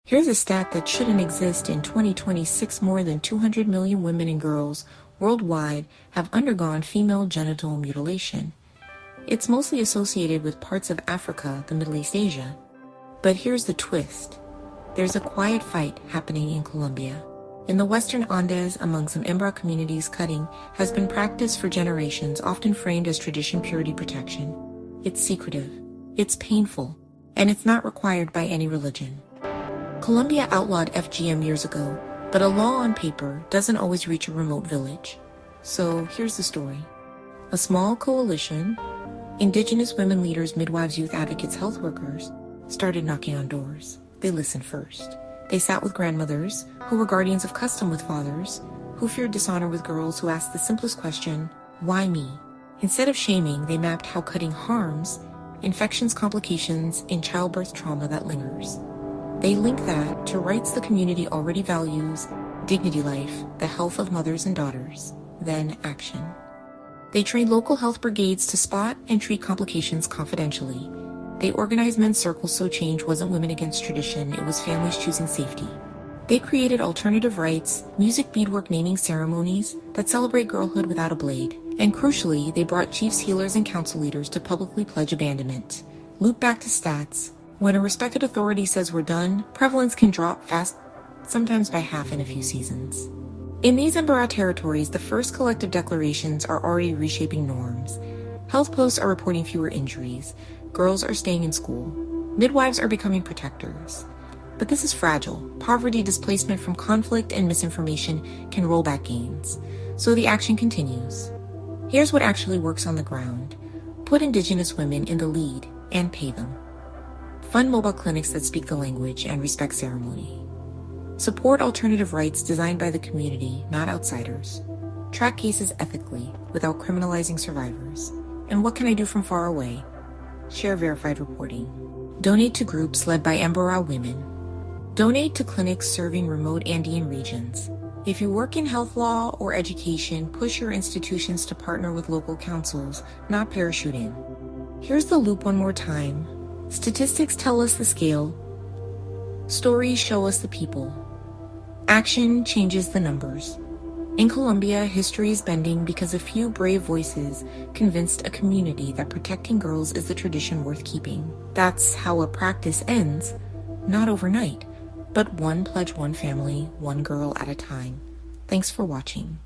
Here's a stat that shouldn't exist in 2026. More than 200 million women and girls worldwide have undergone female genital mutilation. It's mostly associated with parts of Africa, the Middle East, Asia. But here's the twist. There's a quiet fight happening in Colombia. In the Western Andes, among some Embra communities, cutting has been practiced for generations, often framed as tradition, purity, protection. It's secretive, it's painful, and it's not required by any religion. Colombia outlawed FGM years ago, but a law on paper doesn't always reach a remote village. So here's the story. A small coalition, indigenous women leaders, midwives, youth advocates, health workers, started knocking on doors. They listened first. They sat with grandmothers, who were guardians of custom, with fathers, who feared dishonor, with girls who asked the simplest question, why me? Instead of shaming, they mapped how cutting harms, infections, complications, and childbirth trauma that lingers. They link that to rights the community already values, dignity, life, the health of mothers and daughters, then action. They trained local health brigades to spot and treat complications confidentially. They organized men's circles so change wasn't women against tradition, it was families choosing safety. They created alternative rites, music, beadwork, naming ceremonies that celebrate girlhood without a blade. And crucially, they brought chiefs, healers, and council leaders to publicly pledge abandonment. Loop back to stats. When a respected authority says we're done, prevalence can drop fast, sometimes by half in a few seasons. In these Embara territories, the first collective declarations are already reshaping norms. Health posts are reporting fewer injuries. Girls are staying in school. Midwives are becoming protectors. But this is fragile. Poverty, displacement from conflict, and misinformation can roll back gains. So the action continues. Here's what actually works on the ground. Put indigenous women in the lead and pay them. Fund mobile clinics that speak the language and respect ceremony. Support alternative rights designed by the community, not outsiders. Track cases ethically, without criminalizing survivors. And what can I do from far away? Share verified reporting. Donate to groups led by Embara women. Donate to clinics serving remote Andean regions. If you work in health law or education, push your institutions to partner with local councils, not parachute in. Here's the loop one more time. Statistics tell us the scale. Stories show us the people. Action changes the numbers. In Colombia, history is bending because a few brave voices convinced a community that protecting girls is the tradition worth keeping. That's how a practice ends, not overnight, but one pledge, one family, one girl at a time. Thanks for watching.